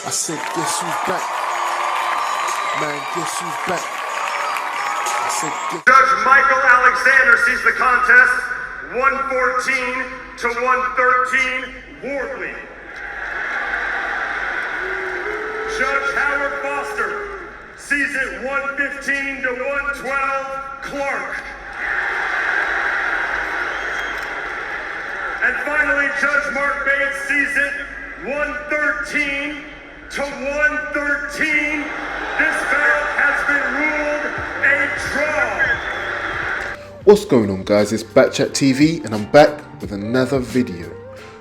I said, guess who's back? Man, guess who's back? I said, Judge Michael Alexander sees the contest 114 to 113, Wardley. Judge Howard Foster sees it 115 to 112, Clarke. And finally, Judge Mark Bates sees it 113 to 113. This bout has been ruled a draw. what's going on, guys? It's Batchat TV and I'm back with another video.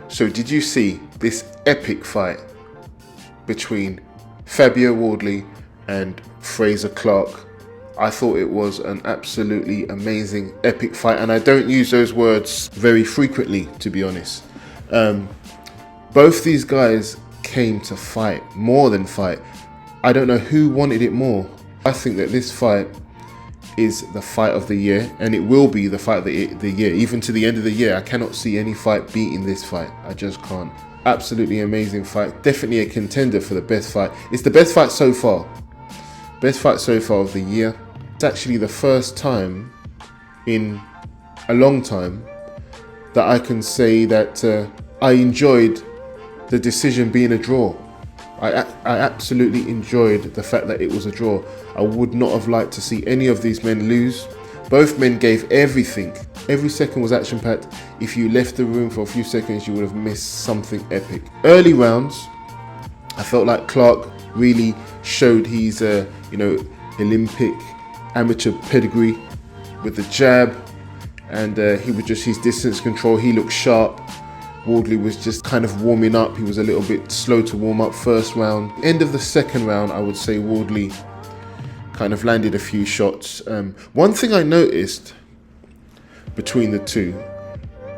So did you see this epic fight between Fabio Wardley and Frazer Clarke? I thought it was an absolutely amazing epic fight, and I don't use those words very frequently, to be honest. Both these guys came to fight, more than fight. I don't know who wanted it more. I think that this fight is the fight of the year, and it will be the fight of the year. Even to the end of the year, I cannot see any fight beating this fight. I just can't. Absolutely amazing fight. Definitely a contender for the best fight. It's the best fight so far. Best fight so far of the year. It's actually the first time in a long time that I can say that I enjoyed the decision being a draw. I absolutely enjoyed the fact that it was a draw. I would not have liked to see any of these men lose. Both men gave everything. Every second was action-packed. If you left the room for a few seconds, you would have missed something epic. Early rounds, I felt like Clarke really showed his, Olympic amateur pedigree with the jab, and he was just his distance control. He looked sharp. Wardley was just kind of warming up. He was a little bit slow to warm up first round. End of the second round, I would say Wardley kind of landed a few shots. One thing I noticed between the two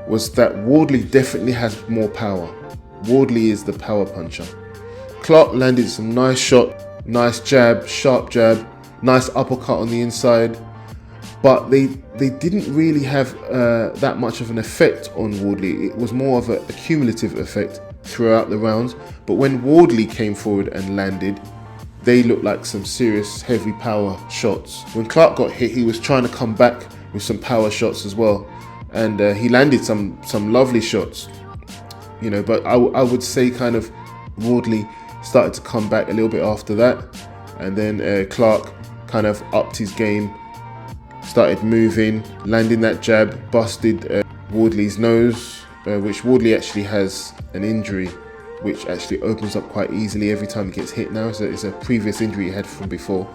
was that Wardley definitely has more power. Wardley is the power puncher. Clarke landed some nice shot, nice jab, sharp jab, nice uppercut on the inside, but they didn't really have that much of an effect on Wardley. It was more of a cumulative effect throughout the rounds, but when Wardley came forward and landed, they looked like some serious heavy power shots. When Clarke got hit, he was trying to come back with some power shots as well, and he landed some lovely shots, but I would say kind of Wardley started to come back a little bit after that, and then Clarke kind of upped his game, started moving, landing that jab, busted Wardley's nose, which Wardley actually has an injury which actually opens up quite easily every time he gets hit now. So it's a previous injury he had from before,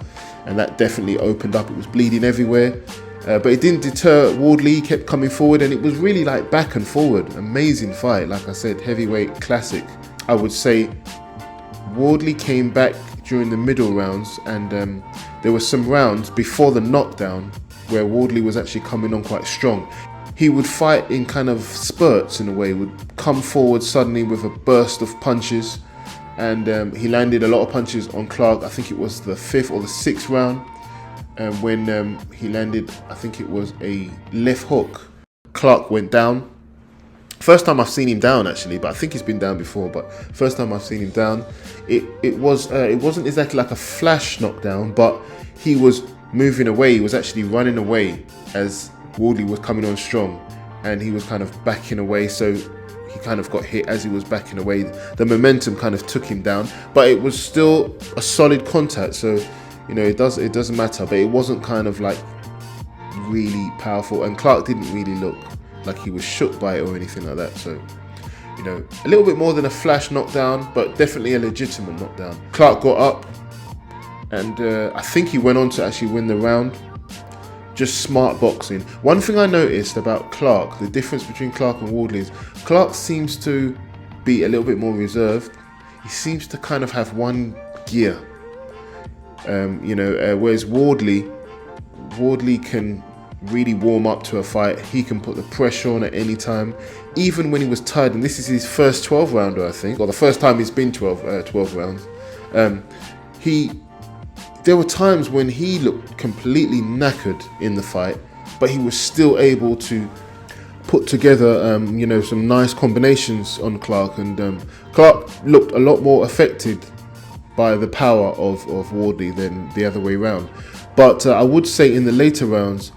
and that definitely opened up. It was bleeding everywhere, but it didn't deter Wardley. He kept coming forward, and it was really like back and forward. Amazing fight. Like I said, heavyweight classic. I would say Wardley came back during the middle rounds, and there were some rounds before the knockdown where Wardley was actually coming on quite strong. He would fight in kind of spurts in a way, would come forward suddenly with a burst of punches, and he landed a lot of punches on Clarke. I think it was the 5th or the 6th round, when he landed, I think it was a left hook. Clarke went down. First time I've seen him down actually, but I think he's been down before, but first time I've seen him down. It wasn't exactly like a flash knockdown, but he was moving away. He was actually running away as Wardley was coming on strong, and he was kind of backing away, so he kind of got hit as he was backing away. The momentum kind of took him down, but it was still a solid contact, so it doesn't matter, but it wasn't kind of like really powerful, and Clarke didn't really look like he was shook by it or anything like that. So a little bit more than a flash knockdown, but definitely a legitimate knockdown. Clarke got up, and I think he went on to actually win the round. Just smart boxing. One thing I noticed about Clarke, the difference between Clarke and Wardley, is Clarke seems to be a little bit more reserved. He seems to kind of have one gear, whereas Wardley can really warm up to a fight. He can put the pressure on at any time, even when he was tired. And this is his first 12 rounder, I think, or the first time he's been 12 rounds. There were times when he looked completely knackered in the fight, but he was still able to put together, some nice combinations on Clarke, and Clarke looked a lot more affected by the power of Wardley than the other way round. But I would say in the later rounds,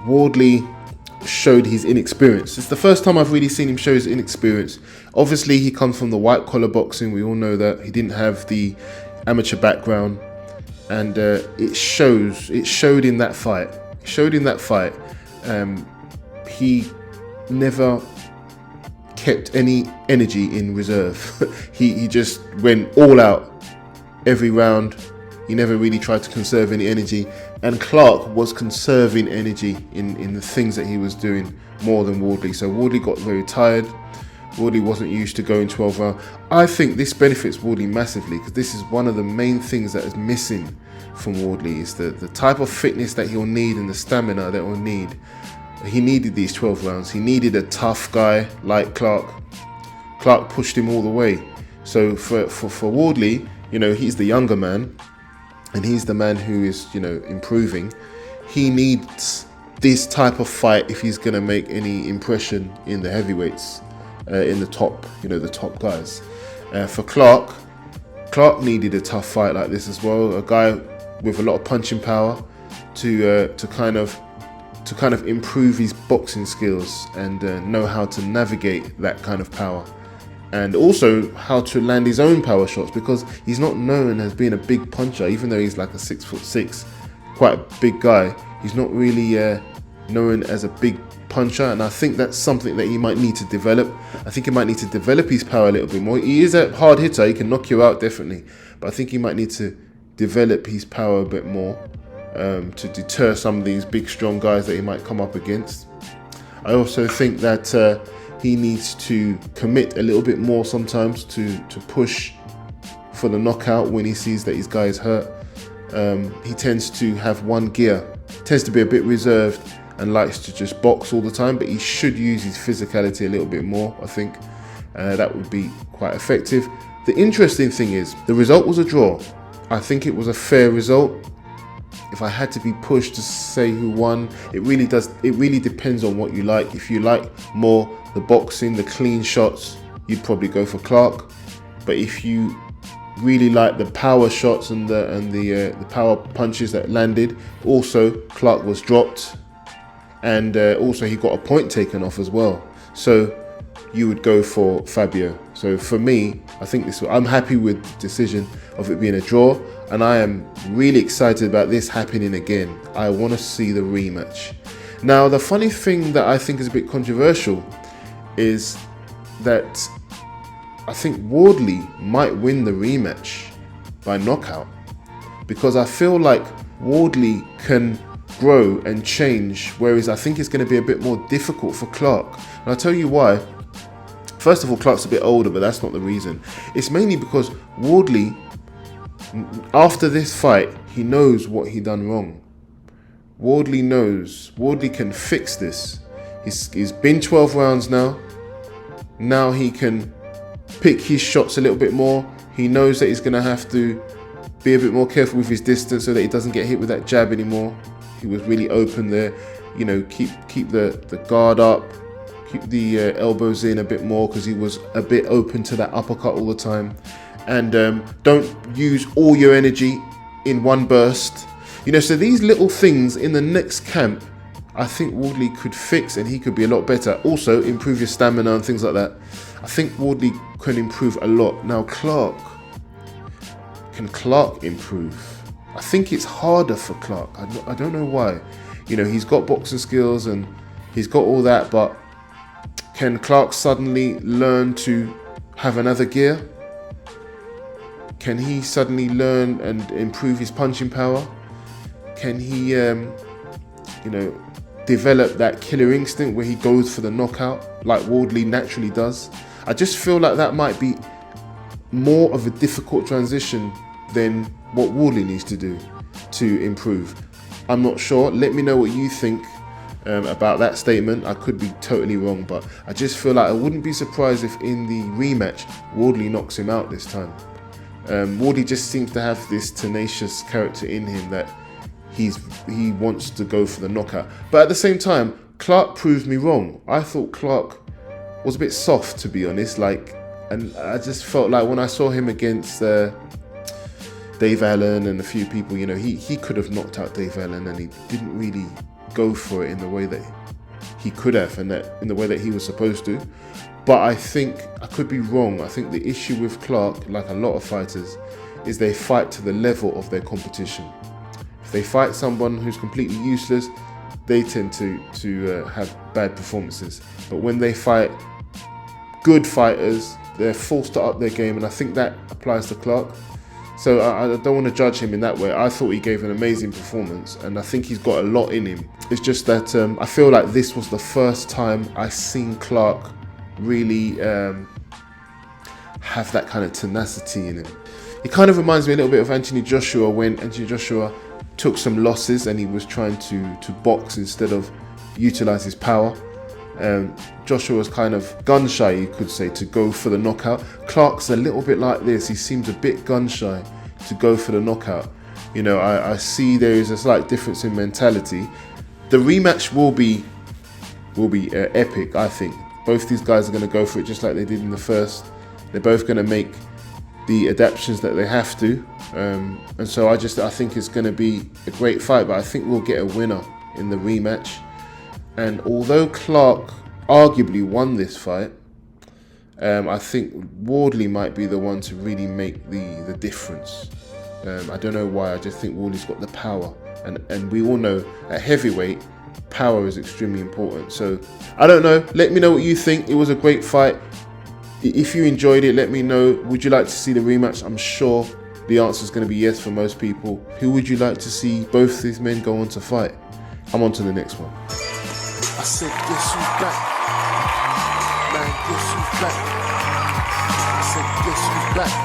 Wardley showed his inexperience. It's the first time I've really seen him show his inexperience. Obviously, he comes from the white collar boxing. We all know that. He didn't have the amateur background, and it showed in that fight. He never kept any energy in reserve. he just went all out every round. He never really tried to conserve any energy, and Clarke was conserving energy in the things that he was doing more than Wardley. So Wardley got very tired. Wardley wasn't used to going 12 rounds. I think this benefits Wardley massively, because this is one of the main things that is missing from Wardley, is the type of fitness that he'll need and the stamina that he'll need. He needed these 12 rounds. He needed a tough guy like Clarke. Clarke pushed him all the way. So for Wardley, he's the younger man, and he's the man who is, improving. He needs this type of fight if he's going to make any impression in the heavyweights, in the top, the top guys. For Clarke needed a tough fight like this as well. A guy with a lot of punching power to kind of improve his boxing skills and know how to navigate that kind of power. And also how to land his own power shots, because he's not known as being a big puncher. Even though he's like a 6'6", quite a big guy, he's not really known as a big puncher. And I think that's something that he might need to develop. I think he might need to develop his power a little bit more. He is a hard hitter, he can knock you out definitely, but I think he might need to develop his power a bit more to deter some of these big strong guys that he might come up against. I also think that he needs to commit a little bit more sometimes to push for the knockout when he sees that his guy is hurt. He tends to have one gear, tends to be a bit reserved and likes to just box all the time, but he should use his physicality a little bit more. I think that would be quite effective. The interesting thing is the result was a draw. I think it was a fair result. If I had to be pushed to say who won, it really depends on what you like. If you like more the boxing, the clean shots, you'd probably go for Clarke. But if you really like the power shots and the power punches that landed, also Clarke was dropped, and also he got a point taken off as well. So you would go for Fabio. So for me, I think I'm happy with the decision of it being a draw, and I am really excited about this happening again. I want to see the rematch. Now, the funny thing that I think is a bit controversial is that I think Wardley might win the rematch by knockout, because I feel like Wardley can grow and change, whereas I think it's going to be a bit more difficult for Clarke. And I'll tell you why. First of all, Clarke's a bit older, but that's not the reason. It's mainly because Wardley, after this fight, he knows what he done wrong. Wardley knows. Wardley can fix this. He's been 12 rounds now. Now he can pick his shots a little bit more. He knows that he's going to have to be a bit more careful with his distance so that he doesn't get hit with that jab anymore. He was really open there. Keep the guard up. Keep the elbows in a bit more, because he was a bit open to that uppercut all the time. And don't use all your energy in one burst. So these little things in the next camp, I think Wardley could fix, and he could be a lot better. Also, improve your stamina and things like that. I think Wardley can improve a lot. Now, can Clarke improve? I think it's harder for Clarke. I don't know why. He's got boxing skills and he's got all that, but can Clarke suddenly learn to have another gear? Can he suddenly learn and improve his punching power? Can he, develop that killer instinct where he goes for the knockout like Wardley naturally does? I just feel like that might be more of a difficult transition than what Wardley needs to do to improve. I'm not sure. Let me know what you think about that statement. I could be totally wrong, but I just feel like I wouldn't be surprised if in the rematch Wardley knocks him out this time. Wardley just seems to have this tenacious character in him that he wants to go for the knockout. But at the same time, Clarke proved me wrong. I thought Clarke was a bit soft, to be honest. And I just felt like when I saw him against Dave Allen and a few people, you know, he could have knocked out Dave Allen, and he didn't really go for it in the way that he could have, and that in the way that he was supposed to. But I think, I could be wrong, I think the issue with Clarke, like a lot of fighters, is they fight to the level of their competition. If they fight someone who's completely useless, they tend to have bad performances. But when they fight good fighters, they're forced to up their game, and I think that applies to Clarke. So I don't want to judge him in that way. I thought he gave an amazing performance, and I think he's got a lot in him. It's just that I feel like this was the first time I seen Clarke really have that kind of tenacity in him. It kind of reminds me a little bit of Anthony Joshua, when Anthony Joshua took some losses and he was trying to box instead of utilize his power. Joshua was kind of gun shy, you could say, to go for the knockout. Clarke's a little bit like this. He seems a bit gun shy to go for the knockout. You know, I see there is a slight difference in mentality. The rematch will be epic, I think. Both these guys are going to go for it just like they did in the first. They're both going to make the adaptations that they have to. And so I think it's going to be a great fight, but I think we'll get a winner in the rematch. And although Clarke arguably won this fight, I think Wardley might be the one to really make the difference. I don't know why, I just think Wardley's got the power. And we all know at heavyweight, power is extremely important. So I don't know, let me know what you think. It was a great fight. If you enjoyed it, let me know. Would you like to see the rematch? I'm sure the answer is going to be yes for most people. Who would you like to see both these men go on to fight? I'm on to the next one. I said, guess who's back? Man, guess who's back? I said, guess who's back?